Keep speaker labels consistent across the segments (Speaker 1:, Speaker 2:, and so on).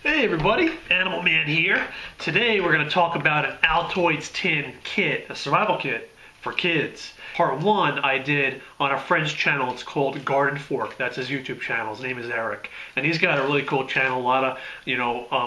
Speaker 1: Hey everybody, Animal Man here. Today we're going to talk about an Altoids tin kit, a survival kit for kids. Part 1 I did on a friend's channel. It's called Gardenfork. That's his YouTube channel. His name is Eric. And he's got a really cool channel, a lot of,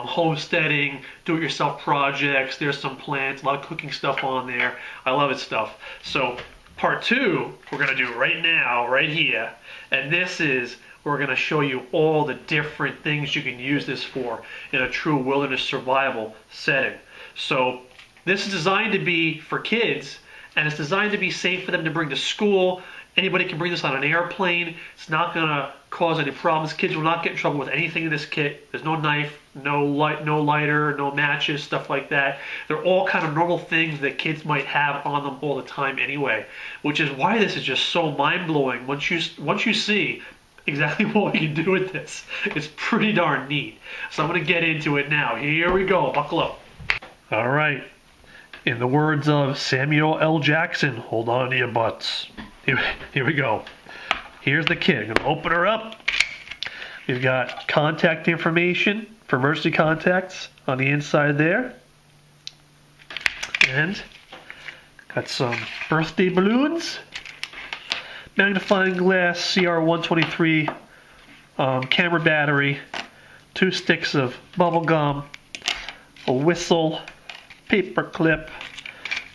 Speaker 1: homesteading, do-it-yourself projects. There's some plants, a lot of cooking stuff on there. I love his stuff. So part 2 we're going to do right now, right here. And this is we're going to show you all the different things you can use this for in a true wilderness survival setting. So this is designed to be for kids, and it's designed to be safe for them to bring to school. Anybody can bring this on an airplane. It's not going to cause any problems. Kids will not get in trouble with anything in this kit. There's no knife, no lighter, no matches, stuff like that. They're all kind of normal things that kids might have on them all the time anyway, which is why this is just so mind-blowing once you see exactly what we can do with this. It's pretty darn neat. So I'm going to get into it now. Here we go. Buckle up. All right. In the words of Samuel L. Jackson, hold on to your butts. Here we go. Here's the kit. I'm going to open her up. We've got contact information for emergency contacts on the inside there. And got some birthday balloons. Magnifying glass CR123 camera battery, 2 sticks of bubble gum, a whistle, paper clip,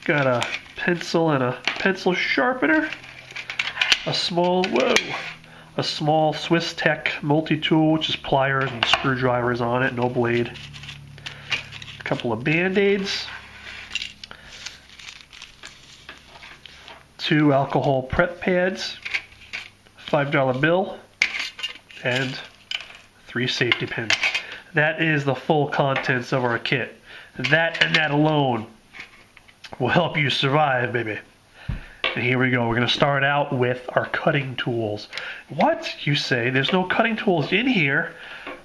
Speaker 1: got a pencil and a pencil sharpener, a small Swiss Tech multi-tool, which is pliers and screwdrivers on it, no blade, a couple of Band-Aids, 2 alcohol prep pads, $5 bill, and 3 safety pins. That is the full contents of our kit. That and that alone will help you survive, baby. And here we go. We're going to start out with our cutting tools. What? You say? There's no cutting tools in here.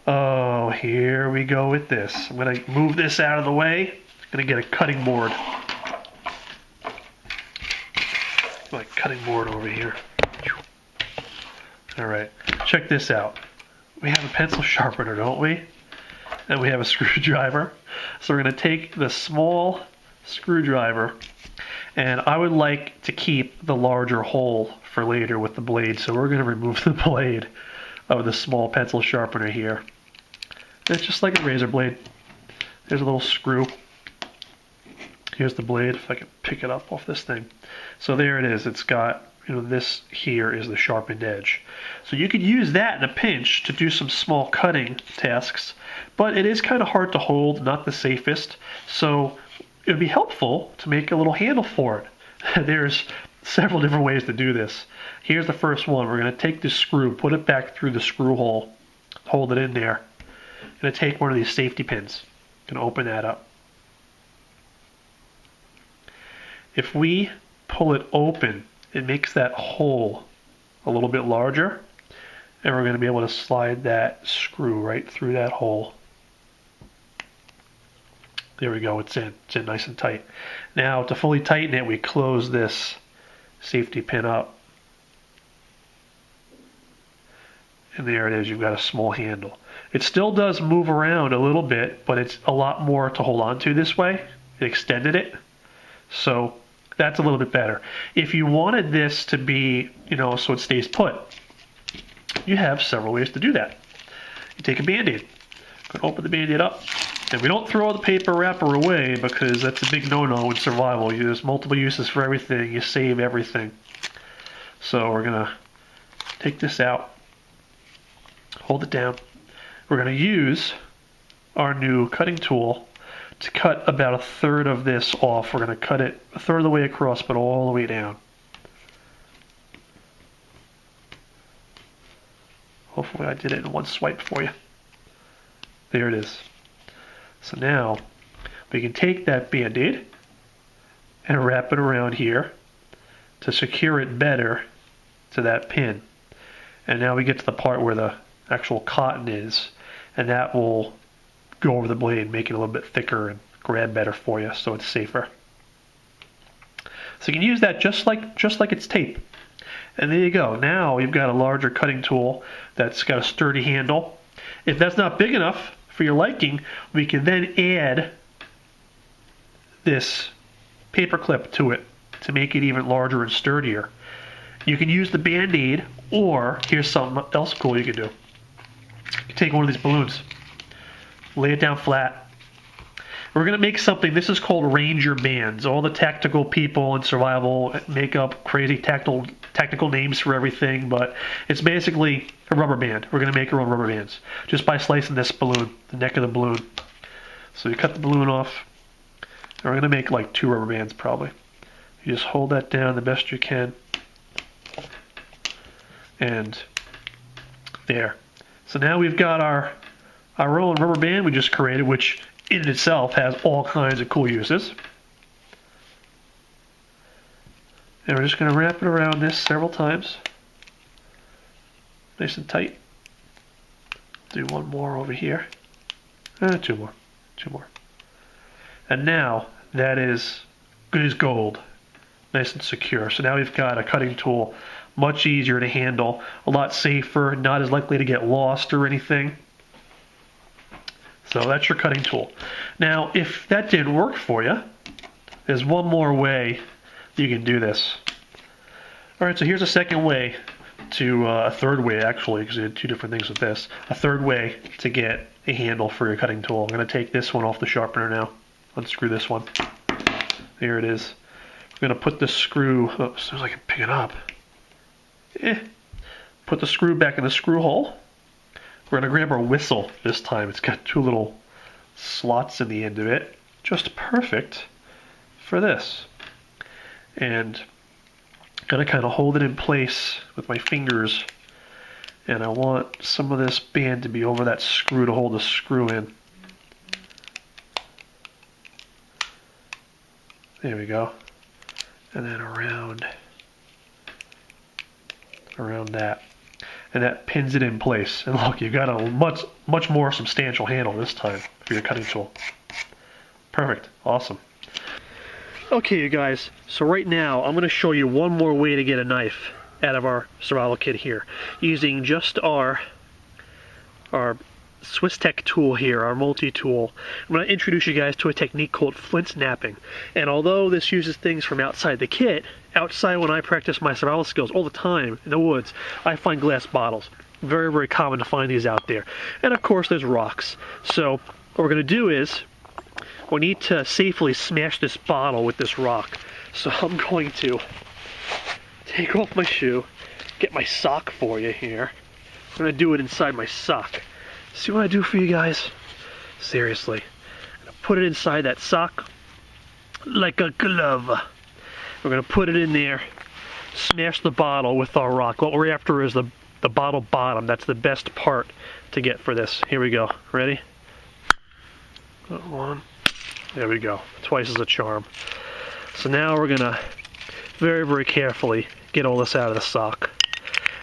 Speaker 1: Oh, here we go with this. I'm going to move this out of the way. I'm going to get a cutting board. My cutting board over here. Alright, check this out. We have a pencil sharpener, don't we? And we have a screwdriver. So we're going to take the small screwdriver, and I would like to keep the larger hole for later with the blade. So we're going to remove the blade of the small pencil sharpener here. And it's just like a razor blade. There's a little screw. Here's the blade, if I can pick it up off this thing. So there it is. It's got, this here is the sharpened edge. So you could use that in a pinch to do some small cutting tasks, but it is kind of hard to hold, not the safest. So it would be helpful to make a little handle for it. There's several different ways to do this. Here's the first one. We're going to take this screw, put it back through the screw hole, hold it in there. I'm going to take one of these safety pins. I'm going to open that up. If we pull it open, it makes that hole a little bit larger, and we're going to be able to slide that screw right through that hole. There we go, it's in nice and tight. Now to fully tighten it, we close this safety pin up. And there it is, you've got a small handle. It still does move around a little bit, but it's a lot more to hold on to this way. It extended it. So that's a little bit better. If you wanted this to be, so it stays put, you have several ways to do that. You take a Band-Aid, open the Band-Aid up, and we don't throw the paper wrapper away because that's a big no-no in survival. There's multiple uses for everything. You save everything. So we're going to take this out, hold it down. We're going to use our new cutting tool to cut about 1/3 of this off. We're going to cut it 1/3 of the way across, but all the way down. Hopefully I did it in one swipe for you. There it is. So now we can take that Band-Aid and wrap it around here to secure it better to that pin. And now we get to the part where the actual cotton is, and that will go over the blade, make it a little bit thicker and grab better for you, so it's safer. So you can use that just like it's tape. And there you go. Now you've got a larger cutting tool that's got a sturdy handle. If that's not big enough for your liking, we can then add this paper clip to it to make it even larger and sturdier. You can use the Band-Aid, or here's something else cool you can do. You can take one of these balloons, lay it down flat. We're going to make something, this is called Ranger bands. All the tactical people in survival make up crazy technical names for everything, but it's basically a rubber band. We're going to make our own rubber bands just by slicing this balloon, the neck of the balloon. So you cut the balloon off, and we're going to make like 2 rubber bands probably. You just hold that down the best you can. And there. So now we've got our own rubber band we just created, which in itself has all kinds of cool uses. And we're just going to wrap it around this several times. Nice and tight. Do one more over here. 2 more. 2 more. And now that is good as gold. Nice and secure. So now we've got a cutting tool, much easier to handle, a lot safer, not as likely to get lost or anything. So that's your cutting tool. Now, if that didn't work for you, there's one more way you can do this. All right, so here's a second way to, a third way actually, because we did 2 different things with this. A third way to get a handle for your cutting tool. I'm going to take this one off the sharpener now. Unscrew this one. There it is. I'm going to put the screw, as soon as I can pick it up. Put the screw back in the screw hole. We're going to grab our whistle this time. It's got 2 little slots in the end of it. Just perfect for this. And I'm going to kind of hold it in place with my fingers. And I want some of this band to be over that screw to hold the screw in. There we go. And then around that. And that pins it in place. And look, you've got a much more substantial handle this time for your cutting tool. Perfect. Awesome. Okay, you guys. So right now, I'm going to show you one more way to get a knife out of our survival kit here, using just our Swiss Tech tool here, our multi-tool. I'm going to introduce you guys to a technique called Flint Snapping. And although this uses things from outside the kit, outside when I practice my survival skills all the time in the woods, I find glass bottles. Very, very common to find these out there. And of course there's rocks. So what we're going to do is, we need to safely smash this bottle with this rock. So I'm going to take off my shoe, get my sock for you here. I'm going to do it inside my sock. See what I do for you guys? Seriously. I'm going to put it inside that sock like a glove. We're going to put it in there, smash the bottle with our rock. What we're after is the bottle bottom. That's the best part to get for this. Here we go. Ready? One. There we go. Twice as a charm. So now we're going to very, very carefully get all this out of the sock.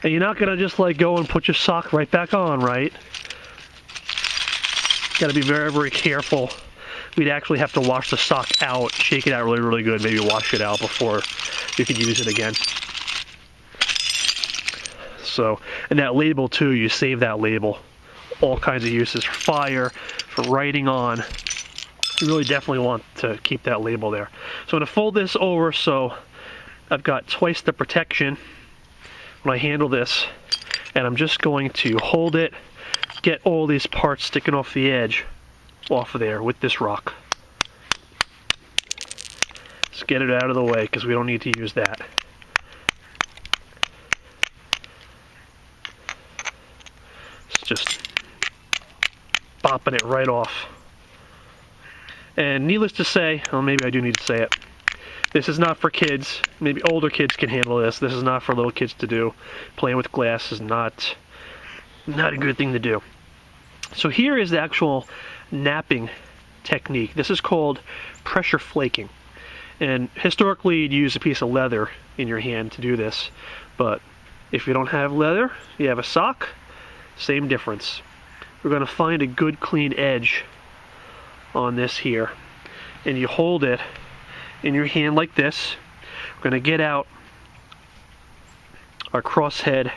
Speaker 1: And you're not going to just like go and put your sock right back on, right? Got to be very, very careful. We'd actually have to wash the sock out, shake it out really, really good, maybe wash it out before you could use it again. So, and that label too, you save that label. All kinds of uses for fire, for writing on. You really definitely want to keep that label there. So I'm going to fold this over so I've got twice the protection when I handle this. And I'm just going to hold it, get all these parts sticking off the edge off of there with this rock. Let's get it out of the way because we don't need to use that. It's just bopping it right off. And needless to say, well, maybe I do need to say it, this is not for kids. Maybe older kids can handle this. This is not for little kids to do. Playing with glass is not a good thing to do. So here is the actual napping technique. This is called pressure flaking. And historically you'd use a piece of leather in your hand to do this. But if you don't have leather, you have a sock, same difference. We're going to find a good clean edge on this here. And you hold it in your hand like this. We're going to get out our crosshead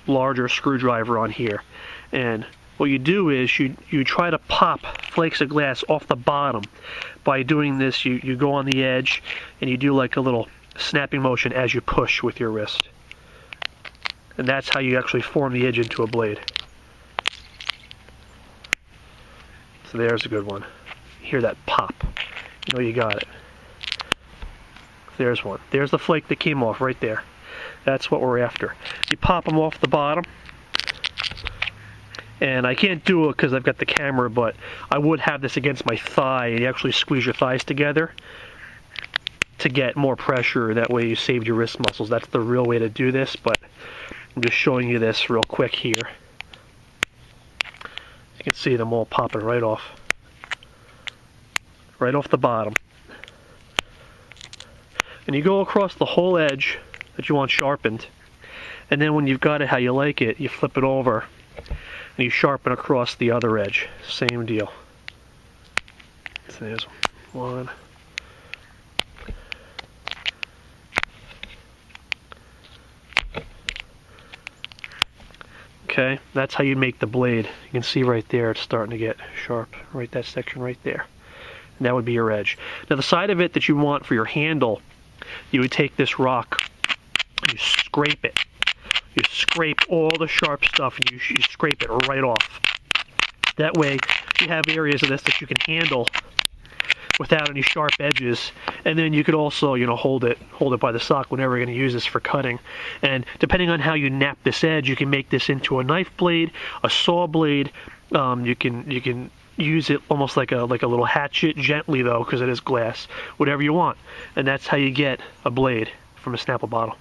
Speaker 1: larger screwdriver on here. And what you do is you try to pop flakes of glass off the bottom. By doing this, you go on the edge and you do like a little snapping motion as you push with your wrist. And that's how you actually form the edge into a blade. So there's a good one. Hear that pop. You know you got it. There's one. There's the flake that came off right there. That's what we're after. You pop them off the bottom. And I can't do it because I've got the camera, but I would have this against my thigh, and you actually squeeze your thighs together to get more pressure. That way you save your wrist muscles. That's the real way to do this, but I'm just showing you this real quick here. You can see them all popping right off. Right off the bottom. And you go across the whole edge that you want sharpened. And then when you've got it how you like it, you flip it over and you sharpen across the other edge. Same deal. So there's one. Okay, that's how you make the blade. You can see right there it's starting to get sharp. Right, that section right there. And that would be your edge. Now the side of it that you want for your handle, you would take this rock, you scrape it. You scrape all the sharp stuff and you scrape it right off. That way you have areas of this that you can handle without any sharp edges. And then you could also, you know, hold it by the sock whenever you're going to use this for cutting. And depending on how you nap this edge, you can make this into a knife blade, a saw blade. You can use it almost like a little hatchet, gently though, because it is glass. Whatever you want. And that's how you get a blade from a Snapple bottle.